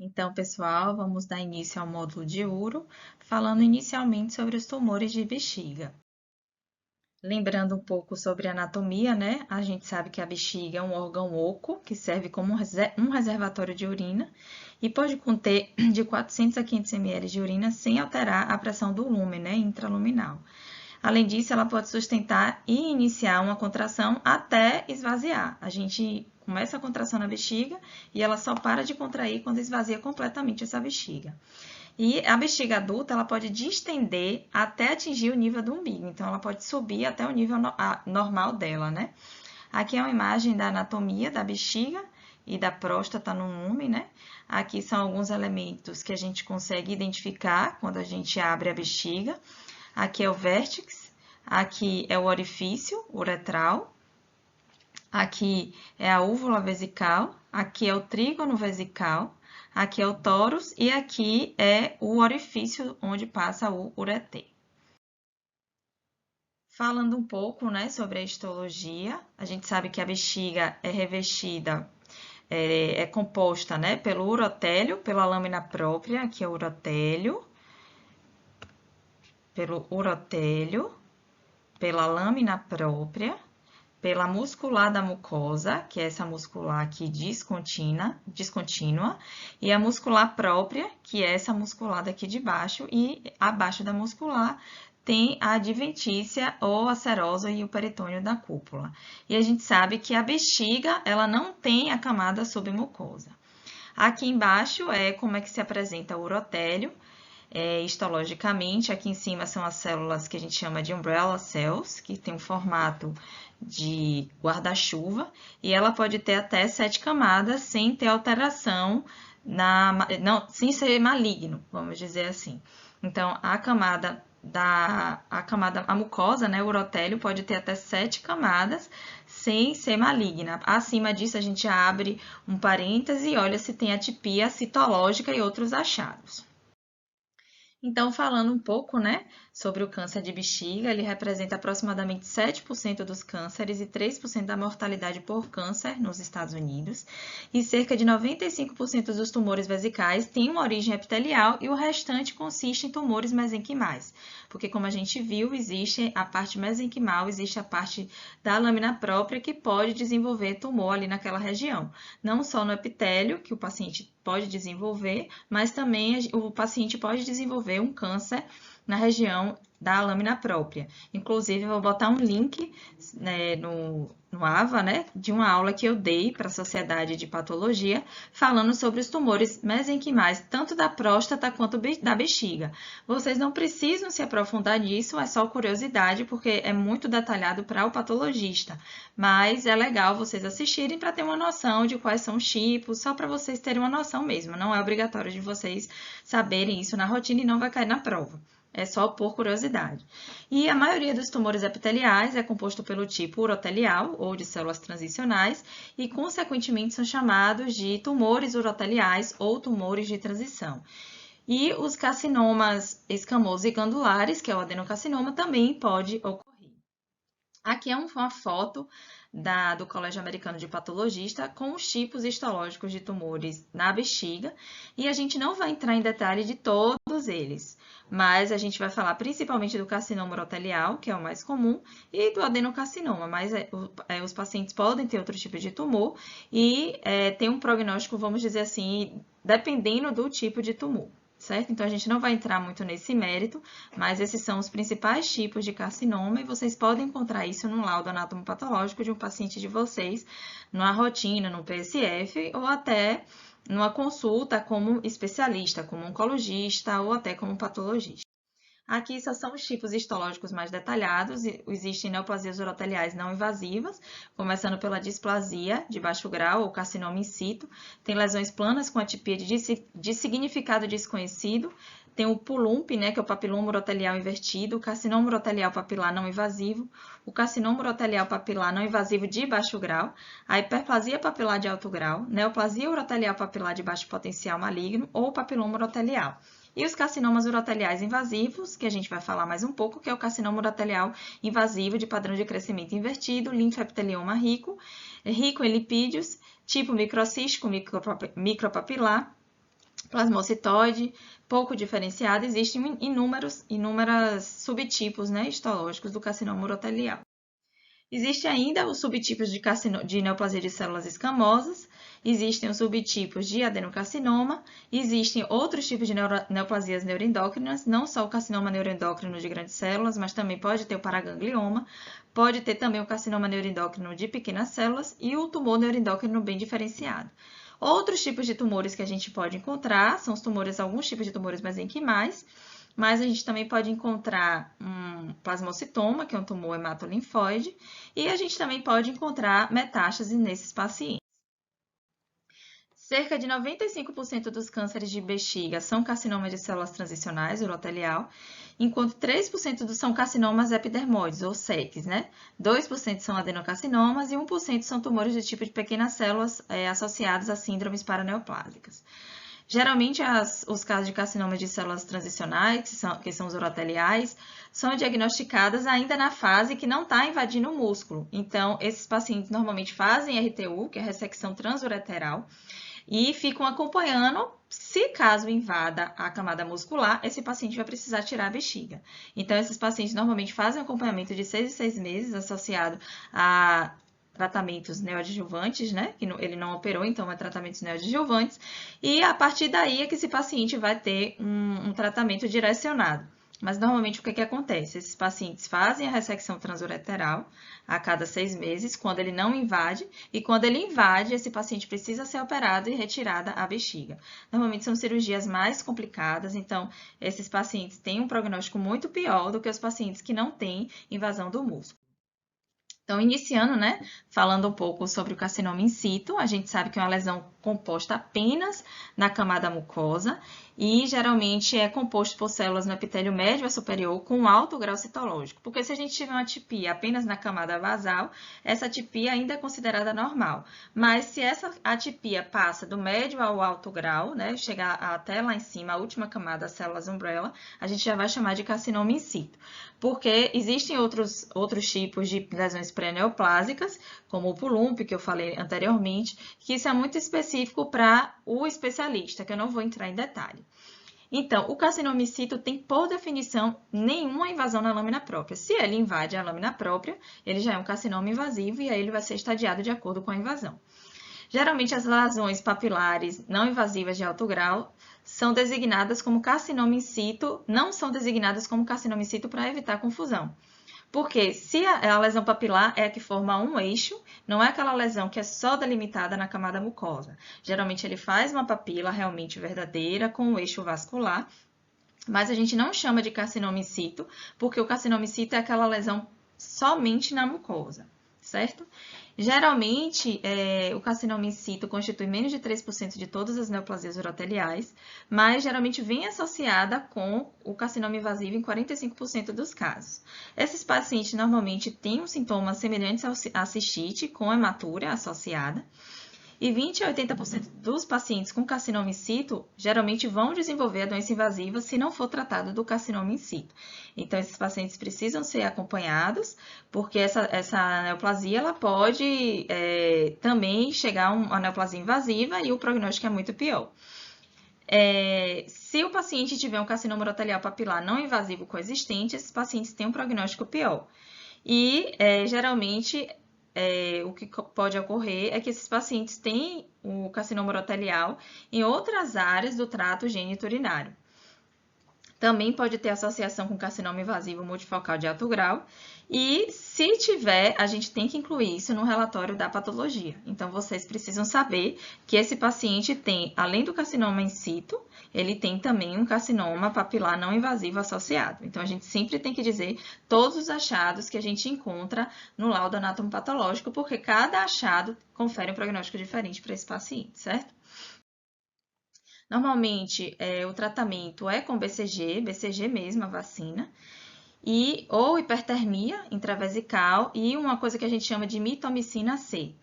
Então, pessoal, vamos dar início ao módulo de uro, falando inicialmente sobre os tumores de bexiga. Lembrando um pouco sobre a anatomia, né? A gente sabe que a bexiga é um órgão oco, que serve como um reservatório de urina e pode conter de 400 a 500 ml de urina sem alterar a pressão do lumen, né? Intraluminal. Além disso, ela pode sustentar e iniciar uma contração até esvaziar. A gente começa a contração na bexiga e ela só para de contrair quando esvazia completamente essa bexiga. E a bexiga adulta, ela pode distender até atingir o nível do umbigo. Então, ela pode subir até o nível normal dela, né? Aqui é uma imagem da anatomia da bexiga e da próstata no lumen, né? Aqui são alguns elementos que a gente consegue identificar quando a gente abre a bexiga. Aqui é o vértex, aqui é o orifício uretral, aqui é a úvula vesical, aqui é o trígono vesical, aqui é o tórus e aqui é o orifício onde passa o ureter. Falando um pouco, né, sobre a histologia, a gente sabe que a bexiga é revestida, é composta, né, pelo urotélio, pela lâmina própria, aqui é o urotélio, pela lâmina própria, pela muscular da mucosa, que é essa muscular aqui descontínua, e a muscular própria, que é essa muscular daqui de baixo, e abaixo da muscular tem a adventícia ou a serosa e o peritônio da cúpula. E a gente sabe que a bexiga, ela não tem a camada submucosa. Aqui embaixo é como é que se apresenta o urotélio, histologicamente. Aqui em cima são as células que a gente chama de umbrella cells, que tem um formato de guarda-chuva, e ela pode ter até 7 camadas sem ter alteração, sem ser maligno, vamos dizer assim. Então, a mucosa, né, o urotélio, pode ter até 7 camadas sem ser maligna. Acima disso, a gente abre um parêntese e olha se tem atipia citológica e outros achados. Então, falando um pouco, né, sobre o câncer de bexiga, ele representa aproximadamente 7% dos cânceres e 3% da mortalidade por câncer nos Estados Unidos, e cerca de 95% dos tumores vesicais têm uma origem epitelial e o restante consiste em tumores mesenquimais, porque como a gente viu, existe a parte mesenquimal, existe a parte da lâmina própria que pode desenvolver tumor ali naquela região, não só no epitélio, que o paciente pode desenvolver, mas também o paciente pode desenvolver um câncer na região da lâmina própria. Inclusive, eu vou botar um link, né, no AVA, né, de uma aula que eu dei para a Sociedade de Patologia, falando sobre os tumores mesenquimais, tanto da próstata quanto da bexiga. Vocês não precisam se aprofundar nisso, é só curiosidade, porque é muito detalhado para o patologista, mas é legal vocês assistirem para ter uma noção de quais são os tipos, só para vocês terem uma noção mesmo. Não é obrigatório de vocês saberem isso na rotina e não vai cair na prova. É só por curiosidade. E a maioria dos tumores epiteliais é composto pelo tipo urotelial, ou de células transicionais, e, consequentemente, são chamados de tumores uroteliais ou tumores de transição. E os carcinomas escamosos e glandulares, que é o adenocarcinoma, também pode ocorrer. Aqui é uma foto do Colégio Americano de Patologista com os tipos histológicos de tumores na bexiga, e a gente não vai entrar em detalhe de todos eles, mas a gente vai falar principalmente do carcinoma urotelial, que é o mais comum, e do adenocarcinoma, mas os pacientes podem ter outro tipo de tumor e tem um prognóstico, vamos dizer assim, dependendo do tipo de tumor. Certo? Então, a gente não vai entrar muito nesse mérito, mas esses são os principais tipos de carcinoma e vocês podem encontrar isso no laudo anatomopatológico de um paciente de vocês, numa rotina, no PSF ou até numa consulta como especialista, como oncologista ou até como patologista. Aqui só são os tipos histológicos mais detalhados. Existem neoplasias uroteliais não invasivas, começando pela displasia de baixo grau ou carcinoma in situ. Tem lesões planas com atipia de significado desconhecido. Tem o PULUMP, né, que é o papiloma urotelial invertido, o carcinoma urotelial papilar não invasivo, o carcinoma urotelial papilar não invasivo de baixo grau, a hiperplasia papilar de alto grau, neoplasia urotelial papilar de baixo potencial maligno ou papiloma urotelial. E os carcinomas uroteliais invasivos, que a gente vai falar mais um pouco, que é o carcinoma urotelial invasivo de padrão de crescimento invertido, linfoepitelioma rico em lipídios, tipo microcístico, micropapilar, plasmocitoide, pouco diferenciada, existem inúmeros subtipos, né, histológicos do carcinoma urotelial. Existem ainda os subtipos de neoplasia de células escamosas, existem os subtipos de adenocarcinoma, existem outros tipos de neoplasias neuroendócrinas, não só o carcinoma neuroendócrino de grandes células, mas também pode ter o paraganglioma, pode ter também o carcinoma neuroendócrino de pequenas células e o tumor neuroendócrino bem diferenciado. Outros tipos de tumores que a gente pode encontrar são alguns tipos de tumores mesenquimais, mas a gente também pode encontrar um plasmocitoma, que é um tumor hematolinfóide, e a gente também pode encontrar metástase nesses pacientes. Cerca de 95% dos cânceres de bexiga são carcinomas de células transicionais, urotelial, enquanto 3% são carcinomas epidermoides, ou SECs, né? 2% são adenocarcinomas e 1% são tumores do tipo de pequenas células associados a síndromes paraneoplásicas. Geralmente, os casos de carcinoma de células transicionais, que são os uroteliais, são diagnosticadas ainda na fase que não está invadindo o músculo. Então, esses pacientes normalmente fazem RTU, que é a ressecção transureteral, e ficam acompanhando. Se caso invada a camada muscular, esse paciente vai precisar tirar a bexiga. Então, esses pacientes normalmente fazem um acompanhamento de 6 em 6 meses associado a tratamentos neoadjuvantes, né? Que ele não operou, então é tratamentos neoadjuvantes. E a partir daí é que esse paciente vai ter um tratamento direcionado. Mas normalmente o que acontece? Esses pacientes fazem a ressecção transureteral a cada 6 meses, quando ele não invade, e quando ele invade, esse paciente precisa ser operado e retirada a bexiga. Normalmente são cirurgias mais complicadas, então esses pacientes têm um prognóstico muito pior do que os pacientes que não têm invasão do músculo. Então, iniciando, né, falando um pouco sobre o carcinoma in situ, a gente sabe que é uma lesão composta apenas na camada mucosa e geralmente é composto por células no epitélio médio a superior com alto grau citológico, porque se a gente tiver uma atipia apenas na camada basal, essa atipia ainda é considerada normal, mas se essa atipia passa do médio ao alto grau, né, chegar até lá em cima, a última camada, as células umbrella, a gente já vai chamar de carcinoma in situ, porque existem outros tipos de lesões pré-neoplásicas, como o pulump, que eu falei anteriormente, que isso é muito específico para o especialista, que eu não vou entrar em detalhe. Então, o carcinoma in situ tem, por definição, nenhuma invasão na lâmina própria. Se ele invade a lâmina própria, ele já é um carcinoma invasivo e aí ele vai ser estadiado de acordo com a invasão. Geralmente, as lesões papilares não invasivas de alto grau são designadas como carcinoma in situ, não são designadas como carcinoma in situ para evitar confusão. Porque se a lesão papilar é a que forma um eixo, não é aquela lesão que é só delimitada na camada mucosa. Geralmente ele faz uma papila realmente verdadeira com um eixo vascular, mas a gente não chama de carcinoma in situ, porque o carcinoma in situ é aquela lesão somente na mucosa, certo? Geralmente, o carcinoma in situ constitui menos de 3% de todas as neoplasias uroteliais, mas geralmente vem associada com o carcinoma invasivo em 45% dos casos. Esses pacientes normalmente têm um sintoma semelhante à cistite, com hematúria associada, e 20 a 80% dos pacientes com carcinoma in situ geralmente vão desenvolver a doença invasiva se não for tratado do carcinoma in situ. Então, esses pacientes precisam ser acompanhados, porque essa neoplasia ela pode também chegar a uma neoplasia invasiva e o prognóstico é muito pior. Se o paciente tiver um carcinoma urotelial papilar não invasivo coexistente, esses pacientes têm um prognóstico pior. E, geralmente, o que pode ocorrer é que esses pacientes têm o carcinoma urotelial em outras áreas do trato geniturinário. Também pode ter associação com carcinoma invasivo multifocal de alto grau. E, se tiver, a gente tem que incluir isso no relatório da patologia. Então, vocês precisam saber que esse paciente tem, além do carcinoma in situ, ele tem também um carcinoma papilar não invasivo associado. Então, a gente sempre tem que dizer todos os achados que a gente encontra no laudo anatomopatológico, porque cada achado confere um prognóstico diferente para esse paciente, certo? Normalmente, o tratamento é com BCG mesmo, a vacina, ou hipertermia intravesical e uma coisa que a gente chama de mitomicina C.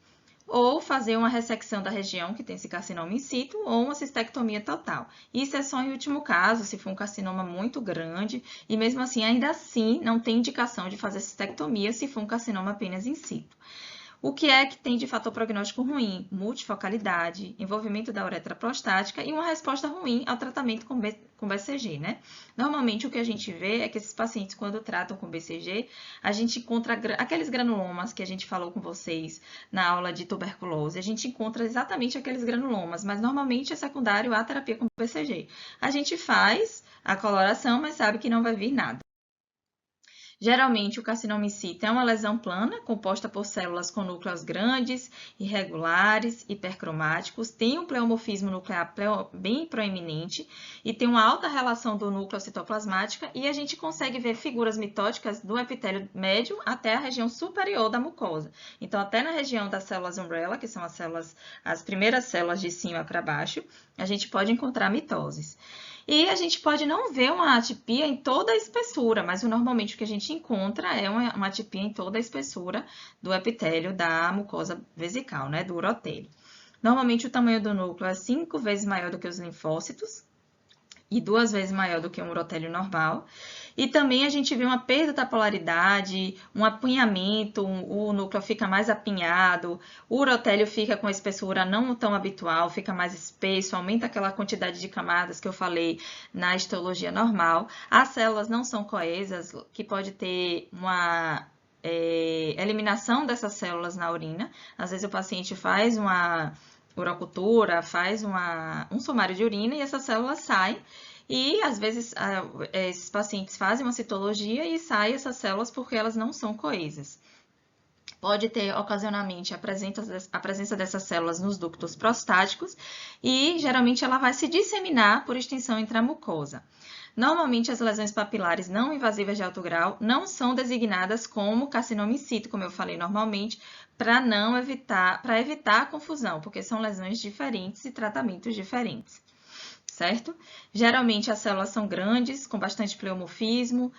Ou fazer uma ressecção da região que tem esse carcinoma in situ ou uma cistectomia total. Isso é só em último caso, se for um carcinoma muito grande, e mesmo assim, ainda assim, não tem indicação de fazer cistectomia se for um carcinoma apenas in situ. O que é que tem de fator prognóstico ruim? Multifocalidade, envolvimento da uretra prostática e uma resposta ruim ao tratamento com BCG, né? Normalmente, o que a gente vê é que esses pacientes, quando tratam com BCG, a gente encontra aqueles granulomas que a gente falou com vocês na aula de tuberculose, a gente encontra exatamente aqueles granulomas, mas normalmente é secundário à terapia com BCG. A gente faz a coloração, mas sabe que não vai vir nada. Geralmente, o carcinoma in situ é uma lesão plana, composta por células com núcleos grandes, irregulares, hipercromáticos, tem um pleomorfismo nuclear bem proeminente e tem uma alta relação do núcleo citoplasmática e a gente consegue ver figuras mitóticas do epitélio médio até a região superior da mucosa. Então, até na região das células umbrella, que são as primeiras células de cima para baixo, a gente pode encontrar mitoses. E a gente pode não ver uma atipia em toda a espessura, mas normalmente o que a gente encontra é uma atipia em toda a espessura do epitélio da mucosa vesical, né, do urotélio. Normalmente o tamanho do núcleo é 5 vezes maior do que os linfócitos e 2 vezes maior do que um urotélio normal. E também a gente vê uma perda da polaridade, um apinhamento, o núcleo fica mais apinhado, o urotélio fica com a espessura não tão habitual, fica mais espesso, aumenta aquela quantidade de camadas que eu falei na histologia normal. As células não são coesas, que pode ter uma eliminação dessas células na urina. Às vezes o paciente faz uma urocultura, faz um sumário de urina e essas células saem. E, às vezes, esses pacientes fazem uma citologia e saem essas células porque elas não são coesas. Pode ter, ocasionalmente, a presença dessas células nos ductos prostáticos e, geralmente, ela vai se disseminar por extensão intramucosa. Normalmente, as lesões papilares não invasivas de alto grau não são designadas como carcinoma in situ, como eu falei normalmente, para evitar a confusão, porque são lesões diferentes e tratamentos diferentes. Certo? Geralmente as células são grandes, com bastante pleomorfismo,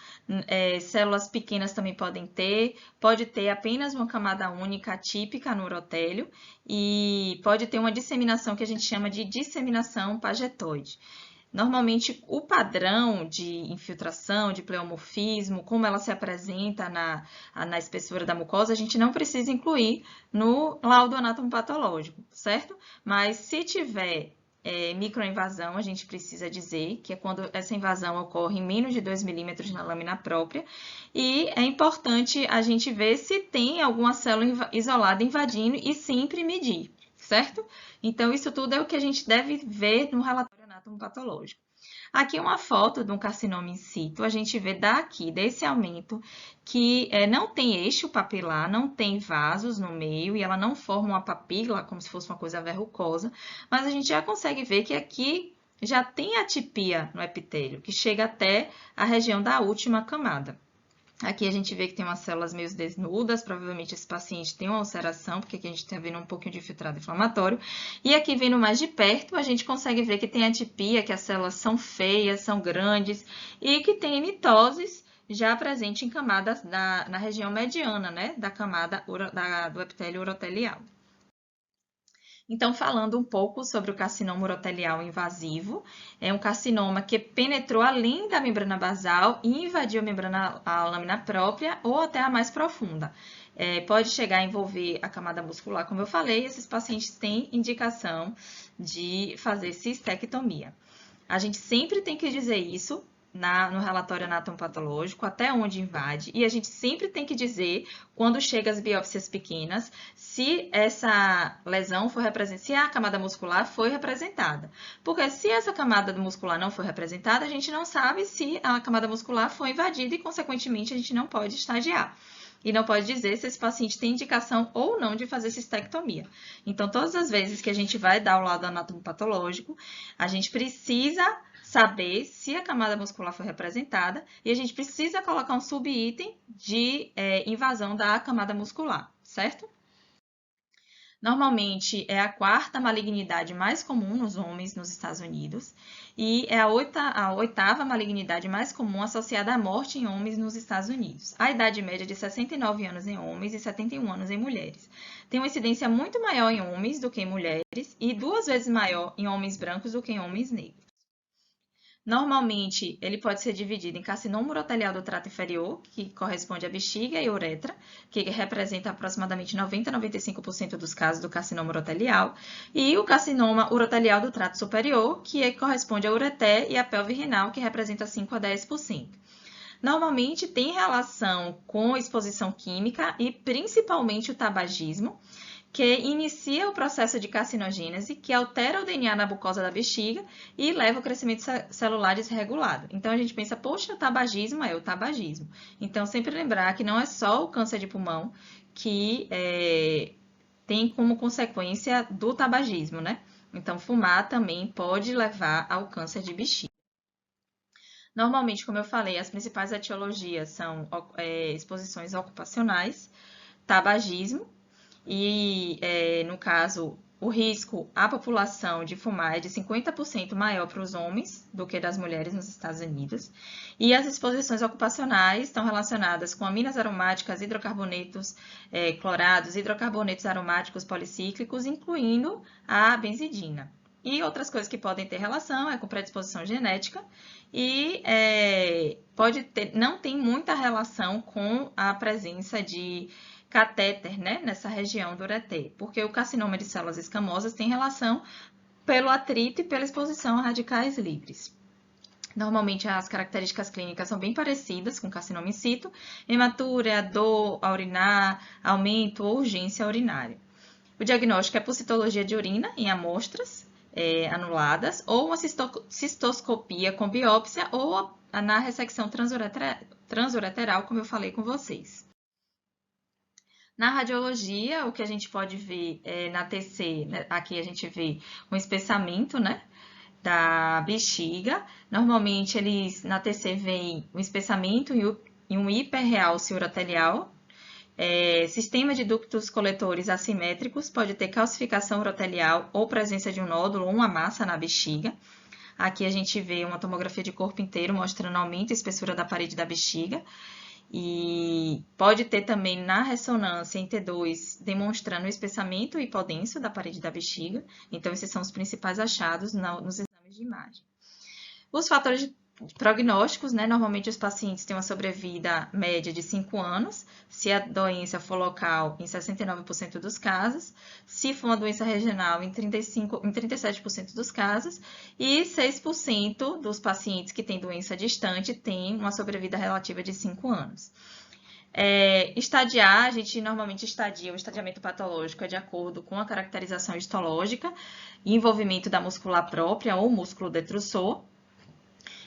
células pequenas também pode ter apenas uma camada única atípica no urotélio e pode ter uma disseminação que a gente chama de disseminação pagetoide. Normalmente, o padrão de infiltração, de pleomorfismo, como ela se apresenta na espessura da mucosa, a gente não precisa incluir no laudo anatomopatológico, certo? Mas se tiver microinvasão, a gente precisa dizer que é quando essa invasão ocorre em menos de 2 milímetros na lâmina própria e é importante a gente ver se tem alguma célula isolada invadindo e sempre medir, certo? Então, isso tudo é o que a gente deve ver no relatório anatomopatológico. Aqui uma foto de um carcinoma in situ, a gente vê daqui, desse aumento, que não tem eixo papilar, não tem vasos no meio e ela não forma uma papila, como se fosse uma coisa verrucosa, mas a gente já consegue ver que aqui já tem atipia no epitélio, que chega até a região da última camada. Aqui a gente vê que tem umas células meio desnudas, provavelmente esse paciente tem uma ulceração, porque aqui a gente está vendo um pouquinho de infiltrado inflamatório. E aqui vendo mais de perto, a gente consegue ver que tem atipia, que as células são feias, são grandes e que tem mitoses já presente em camadas na região mediana, né, da camada do epitélio urotelial. Então, falando um pouco sobre o carcinoma urotelial invasivo, é um carcinoma que penetrou além da membrana basal e invadiu a lâmina própria ou até a mais profunda. Pode chegar a envolver a camada muscular, como eu falei, esses pacientes têm indicação de fazer cistectomia. A gente sempre tem que dizer isso no relatório anatomopatológico, até onde invade, e a gente sempre tem que dizer, quando chega as biópsias pequenas, se essa lesão foi representada, se a camada muscular foi representada. Porque se essa camada muscular não foi representada, a gente não sabe se a camada muscular foi invadida e, consequentemente, a gente não pode estadiar. E não pode dizer se esse paciente tem indicação ou não de fazer cistectomia. Então, todas as vezes que a gente vai dar o laudo anatomopatológico, a gente precisa saber se a camada muscular foi representada e a gente precisa colocar um subitem de invasão da camada muscular, certo? Normalmente é a quarta malignidade mais comum nos homens nos Estados Unidos e é a oitava malignidade mais comum associada à morte em homens nos Estados Unidos. A idade média é de 69 anos em homens e 71 anos em mulheres. Tem uma incidência muito maior em homens do que em mulheres e 2 vezes maior em homens brancos do que em homens negros. Normalmente, ele pode ser dividido em carcinoma urotelial do trato inferior, que corresponde à bexiga e uretra, que representa aproximadamente 90 a 95% dos casos do carcinoma urotelial, e o carcinoma urotelial do trato superior, que corresponde à ureter e à pelve renal, que representa 5 a 10%. Normalmente tem relação com exposição química e principalmente o tabagismo, que inicia o processo de carcinogênese, que altera o DNA na mucosa da bexiga e leva ao crescimento celular desregulado. Então, a gente pensa, poxa, o tabagismo é o tabagismo. Então, sempre lembrar que não é só o câncer de pulmão que tem como consequência do tabagismo, né? Então, fumar também pode levar ao câncer de bexiga. Normalmente, como eu falei, as principais etiologias são exposições ocupacionais, tabagismo, e, no caso, o risco à população de fumar é de 50% maior para os homens do que das mulheres nos Estados Unidos. E as exposições ocupacionais estão relacionadas com aminas aromáticas, hidrocarbonetos clorados, hidrocarbonetos aromáticos policíclicos, incluindo a benzidina. E outras coisas que podem ter relação é com predisposição genética e não tem muita relação com a presença de catéter, né, nessa região do ureter, porque o carcinoma de células escamosas tem relação pelo atrito e pela exposição a radicais livres. Normalmente as características clínicas são bem parecidas com carcinoma in situ, hematúria, dor a urinar, aumento ou urgência urinária. O diagnóstico é por citologia de urina em amostras anuladas, ou uma cistoscopia com biópsia, ou na ressecção transureteral, como eu falei com vocês. Na radiologia, o que a gente pode ver na TC, né, aqui a gente vê um espessamento, né, da bexiga. Normalmente, eles na TC veem um espessamento e um hiperrealce urotelial. Sistema de ductos coletores assimétricos, pode ter calcificação urotelial ou presença de um nódulo ou uma massa na bexiga. Aqui a gente vê uma tomografia de corpo inteiro mostrando aumento e espessura da parede da bexiga. E pode ter também na ressonância em T2 demonstrando o espessamento hipodenso da parede da bexiga. Então, esses são os principais achados nos exames de imagem. Os fatores prognósticos, né? Normalmente os pacientes têm uma sobrevida média de 5 anos, se a doença for local, em 69% dos casos, se for uma doença regional, em 37% dos casos, e 6% dos pacientes que têm doença distante têm uma sobrevida relativa de 5 anos. Estadiar, a gente normalmente estadia, o estadiamento patológico é de acordo com a caracterização histológica, envolvimento da muscular própria ou músculo detrusor.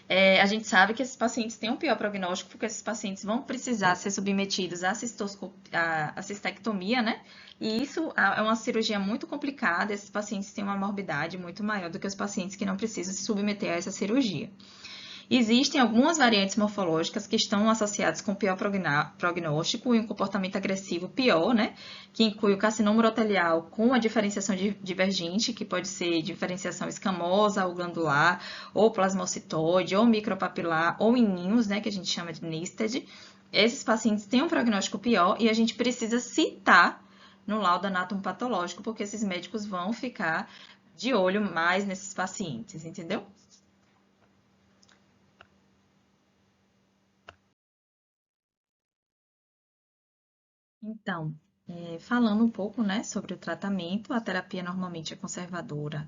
A gente sabe que esses pacientes têm um pior prognóstico, porque esses pacientes vão precisar ser submetidos à cistectomia, né? E isso é uma cirurgia muito complicada, esses pacientes têm uma morbidade muito maior do que os pacientes que não precisam se submeter a essa cirurgia. Existem algumas variantes morfológicas que estão associadas com pior prognóstico e um comportamento agressivo pior, né? Que inclui o carcinoma urotelial com a diferenciação divergente, que pode ser diferenciação escamosa ou glandular, ou plasmocitoide, ou micropapilar, ou em ninhos, né? Que a gente chama de nested. Esses pacientes têm um prognóstico pior e a gente precisa citar no laudo anatomopatológico, porque esses médicos vão ficar de olho mais nesses pacientes, entendeu? Então, falando um pouco, né, sobre o tratamento, a terapia normalmente é conservadora.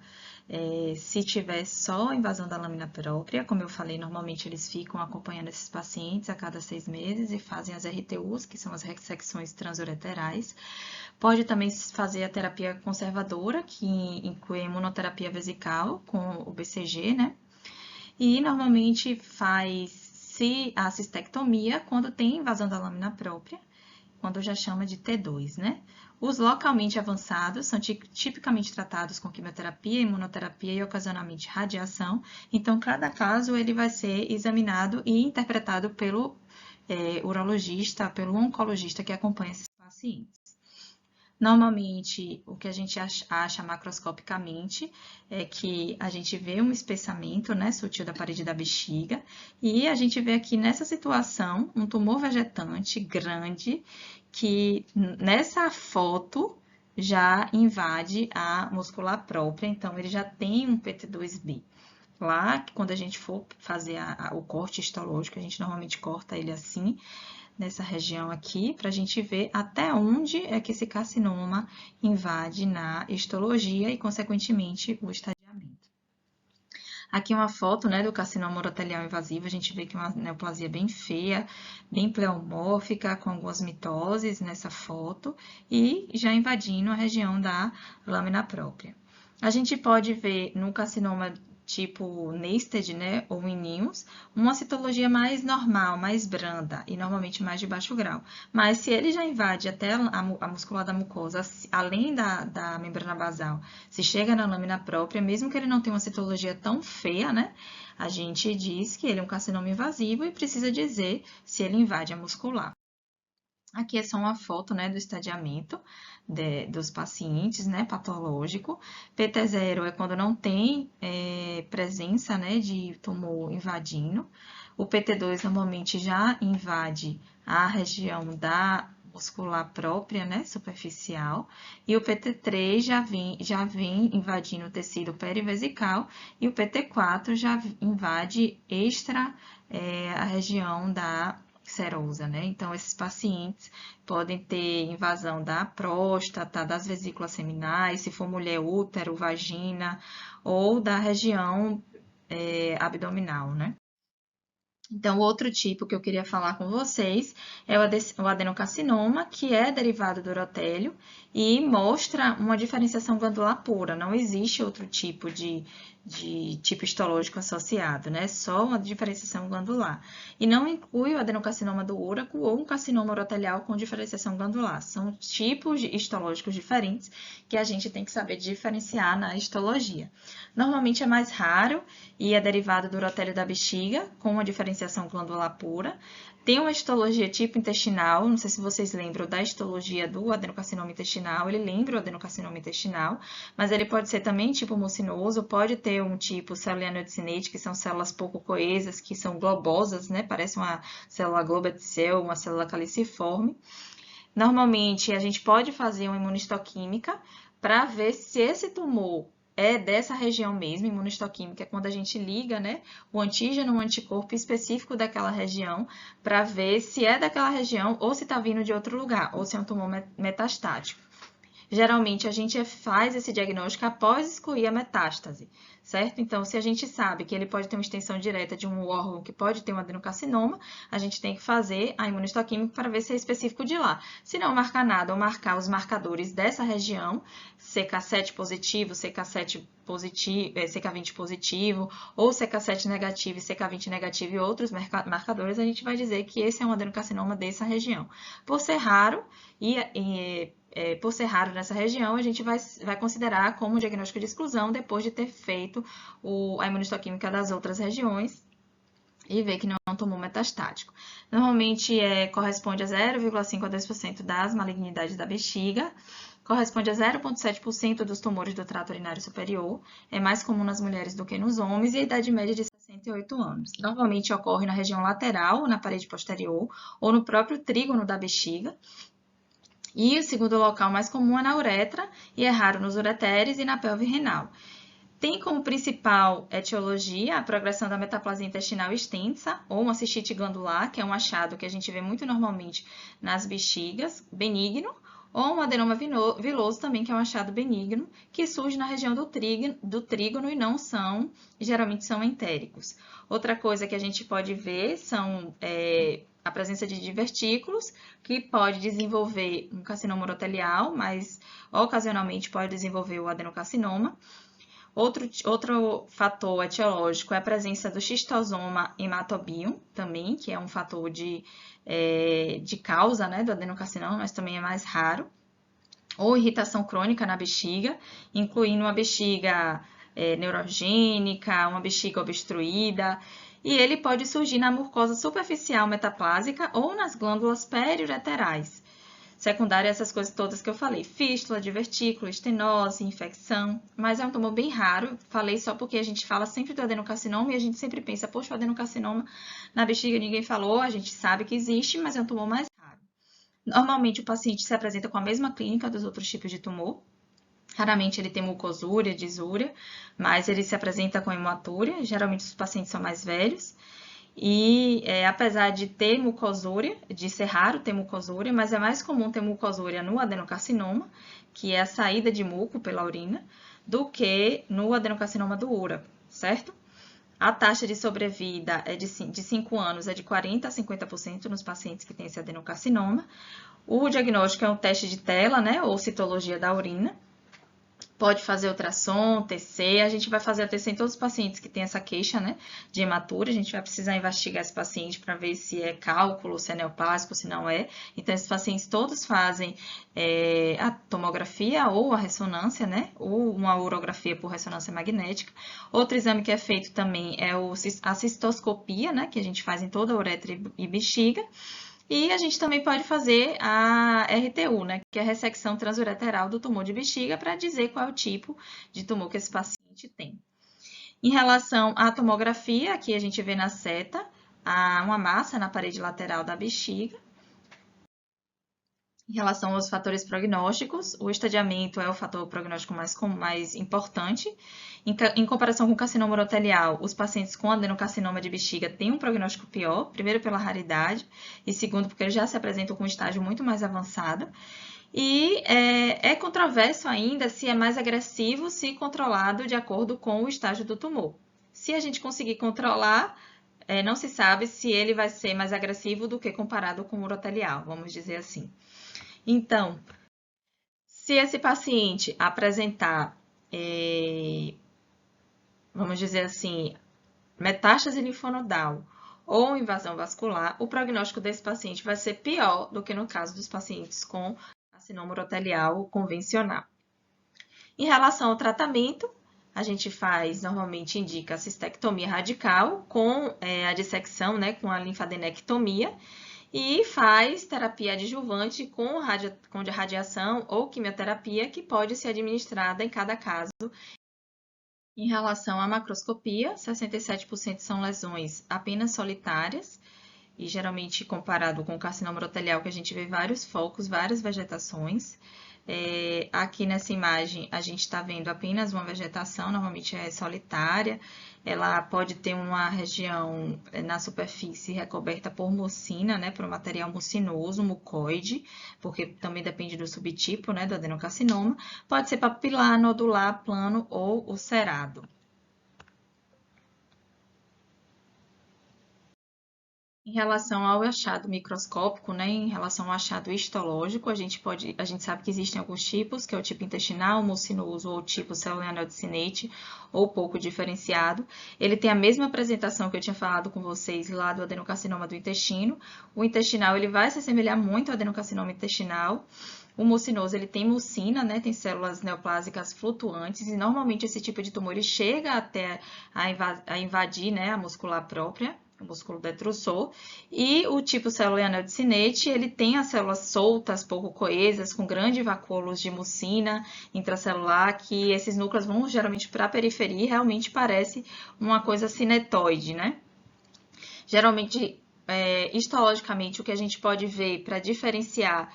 Se tiver só invasão da lâmina própria, como eu falei, normalmente eles ficam acompanhando esses pacientes a cada 6 meses e fazem as RTUs, que são as ressecções transureterais. Pode também fazer a terapia conservadora, que inclui a imunoterapia vesical com o BCG, né? E normalmente faz-se a cistectomia quando tem invasão da lâmina própria, quando já chama de T2, né? Os localmente avançados são tipicamente tratados com quimioterapia, imunoterapia e ocasionalmente radiação. Então, cada caso ele vai ser examinado e interpretado pelo urologista, pelo oncologista que acompanha esses pacientes. Normalmente, o que a gente acha macroscopicamente é que a gente vê um espessamento, né, sutil da parede da bexiga e a gente vê aqui nessa situação um tumor vegetante grande que nessa foto já invade a muscular própria, então ele já tem um PT2B. lá, quando a gente for fazer o corte histológico, a gente normalmente corta ele assim, nessa região aqui, para a gente ver até onde é que esse carcinoma invade na histologia e, consequentemente, o estadiamento. Aqui uma foto, né, do carcinoma urotelial invasivo, a gente vê que é uma neoplasia bem feia, bem pleomórfica, com algumas mitoses nessa foto, e já invadindo a região da lâmina própria. A gente pode ver no carcinoma tipo nested, né, ou em ninhos, uma citologia mais normal, mais branda e normalmente mais de baixo grau. Mas se ele já invade até a muscular da mucosa, além da membrana basal, se chega na lâmina própria, mesmo que ele não tenha uma citologia tão feia, né, a gente diz que ele é um carcinoma invasivo e precisa dizer se ele invade a muscular. Aqui é só uma foto, né, do estadiamento dos pacientes, né, patológico. PT0 é quando não tem presença, né, de tumor invadindo. O PT2 normalmente já invade a região da muscular própria, né, superficial. E o PT3 já vem invadindo o tecido perivesical. E o PT4 já invade a região da serosa, né? Então, esses pacientes podem ter invasão da próstata, das vesículas seminais, se for mulher, útero, vagina, ou da região abdominal, né? Então, outro tipo que eu queria falar com vocês é o adenocarcinoma, que é derivado do urotélio e mostra uma diferenciação glandular pura. Não existe outro tipo de tipo histológico associado, né? Só uma diferenciação glandular. E não inclui o adenocarcinoma do úraco ou um carcinoma urotelial com diferenciação glandular. São tipos histológicos diferentes que a gente tem que saber diferenciar na histologia. Normalmente é mais raro e é derivado do urotélio da bexiga, com uma diferenciação glandular pura. Tem uma histologia tipo intestinal, não sei se vocês lembram da histologia do adenocarcinoma intestinal, ele lembra o adenocarcinoma intestinal, mas ele pode ser também tipo mucinoso, pode ter um tipo célula neodycinete, que são células pouco coesas, que são globosas, né? Parece uma célula globetzel, uma célula caliciforme. Normalmente, a gente pode fazer uma imunistoquímica para ver se esse tumor é dessa região mesmo. Imunistoquímica é quando a gente liga, né, o antígeno, o anticorpo específico daquela região, para ver se é daquela região ou se está vindo de outro lugar, ou se é um tumor metastático. Geralmente, a gente faz esse diagnóstico após excluir a metástase, certo? Então, se a gente sabe que ele pode ter uma extensão direta de um órgão que pode ter um adenocarcinoma, a gente tem que fazer a imunistoquímica para ver se é específico de lá. Se não marcar nada, ou marcar os marcadores dessa região, CK7 positivo, CK7 positivo, CK20 positivo, ou CK7 negativo e CK20 negativo e outros marcadores, a gente vai dizer que esse é um adenocarcinoma dessa região. Por ser raro por ser raro nessa região, a gente vai considerar como diagnóstico de exclusão depois de ter feito a imunistoquímica das outras regiões e ver que não é um tumor metastático. Normalmente corresponde a 0,5 a 2% das malignidades da bexiga, corresponde a 0,7% dos tumores do trato urinário superior, é mais comum nas mulheres do que nos homens e a idade média de 68 anos. Normalmente ocorre na região lateral, na parede posterior ou no próprio trígono da bexiga. E o segundo local mais comum é na uretra e é raro nos ureteres e na pelve renal. Tem como principal etiologia a progressão da metaplasia intestinal extensa ou uma cistite glandular, que é um achado que a gente vê muito normalmente nas bexigas, benigno, ou um adenoma viloso também, que é um achado benigno, que surge na região do trígono e não geralmente são entéricos. Outra coisa que a gente pode ver são a presença de divertículos, que pode desenvolver um carcinoma urotelial, mas ocasionalmente pode desenvolver o adenocarcinoma. Outro fator etiológico é a presença do xistosoma hematobium, também, que é um fator de causa, né, do adenocarcinoma, mas também é mais raro. Ou irritação crônica na bexiga, incluindo uma bexiga neurogênica, uma bexiga obstruída, e ele pode surgir na mucosa superficial metaplásica ou nas glândulas periureterais. Secundária, essas coisas todas que eu falei, fístula, divertículo, estenose, infecção, mas é um tumor bem raro, falei só porque a gente fala sempre do adenocarcinoma e a gente sempre pensa, poxa, o adenocarcinoma na bexiga ninguém falou, a gente sabe que existe, mas é um tumor mais raro. Normalmente o paciente se apresenta com a mesma clínica dos outros tipos de tumor, Raramente ele tem mucosúria, disúria, mas ele se apresenta com hematúria. Geralmente os pacientes são mais velhos. E apesar de ter mucosúria, de ser raro ter mucosúria, mas é mais comum ter mucosúria no adenocarcinoma, que é a saída de muco pela urina, do que no adenocarcinoma do útero, certo? A taxa de sobrevida é de 5 anos é de 40% a 50% nos pacientes que têm esse adenocarcinoma. O diagnóstico é um teste de tela, né, ou citologia da urina. Pode fazer ultrassom, TC, a gente vai fazer a TC em todos os pacientes que têm essa queixa, né, de hematura, a gente vai precisar investigar esse paciente para ver se é cálculo, se é neoplásico, se não é. Então, esses pacientes todos fazem a tomografia ou a ressonância, né, ou uma urografia por ressonância magnética. Outro exame que é feito também é a cistoscopia, né, que a gente faz em toda a uretra e bexiga. E a gente também pode fazer a RTU, né, que é a ressecção transureteral do tumor de bexiga, para dizer qual é o tipo de tumor que esse paciente tem. Em relação à tomografia, aqui a gente vê na seta uma massa na parede lateral da bexiga. Em relação aos fatores prognósticos, o estadiamento é o fator prognóstico mais importante. Em comparação com o carcinoma urotelial, os pacientes com adenocarcinoma de bexiga têm um prognóstico pior, primeiro pela raridade e segundo porque eles já se apresentam com um estágio muito mais avançado. E é controverso ainda se é mais agressivo se controlado de acordo com o estágio do tumor. Se a gente conseguir controlar, não se sabe se ele vai ser mais agressivo do que comparado com o urotelial, vamos dizer assim. Então, se esse paciente apresentar, vamos dizer assim, metástase linfonodal ou invasão vascular, o prognóstico desse paciente vai ser pior do que no caso dos pacientes com carcinoma urotelial convencional. Em relação ao tratamento, a gente normalmente indica a cistectomia radical com a dissecção, né, com a linfadenectomia, e faz terapia adjuvante com radiação ou quimioterapia, que pode ser administrada em cada caso. Em relação à macroscopia, 67% são lesões apenas solitárias, e geralmente comparado com o carcinoma urotelial, que a gente vê vários focos, várias vegetações. Aqui nessa imagem a gente está vendo apenas uma vegetação, normalmente é solitária. Ela pode ter uma região na superfície recoberta por mucina, né, por um material mucinoso, mucoide, porque também depende do subtipo, né, do adenocarcinoma. Pode ser papilar, nodular, plano ou ulcerado. Em relação ao achado microscópico, né, em relação ao achado histológico, a gente sabe que existem alguns tipos, que é o tipo intestinal, mucinoso ou tipo celular cinete, ou pouco diferenciado. Ele tem a mesma apresentação que eu tinha falado com vocês lá do adenocarcinoma do intestino. O intestinal ele vai se assemelhar muito ao adenocarcinoma intestinal. O mucinoso ele tem mucina, né, tem células neoplásicas flutuantes, e normalmente esse tipo de tumor ele chega até a invadir, né, a muscular própria, o músculo detrusor, e o tipo célula de Cinete, ele tem as células soltas, pouco coesas, com grandes vacúolos de mucina intracelular, que esses núcleos vão geralmente para a periferia e realmente parece uma coisa cinetoide, né? Geralmente, histologicamente, o que a gente pode ver para diferenciar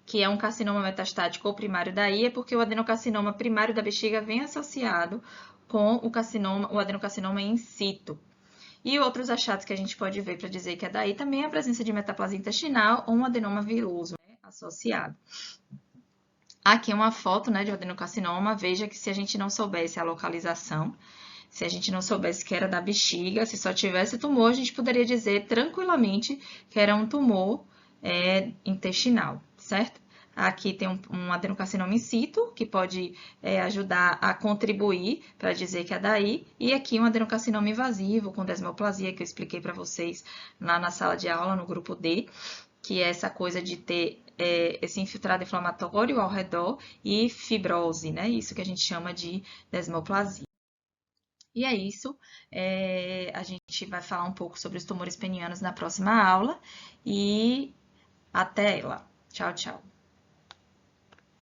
que é um carcinoma metastático ou primário daí, é porque o adenocarcinoma primário da bexiga vem associado com o adenocarcinoma in situ. E outros achados que a gente pode ver para dizer que é daí também é a presença de metaplasia intestinal ou um adenoma viloso, né, associado. Aqui é uma foto, né, de um adenocarcinoma. Veja que se a gente não soubesse a localização, se a gente não soubesse que era da bexiga, se só tivesse tumor, a gente poderia dizer tranquilamente que era um tumor intestinal, certo? Aqui tem um adenocarcinoma in situ, que pode ajudar a contribuir para dizer que é daí. E aqui um adenocarcinoma invasivo, com desmoplasia, que eu expliquei para vocês lá na sala de aula, no grupo D, que é essa coisa de ter esse infiltrado inflamatório ao redor e fibrose, né? Isso que a gente chama de desmoplasia. E é isso. A gente vai falar um pouco sobre os tumores penianos na próxima aula. E até lá. Tchau, tchau.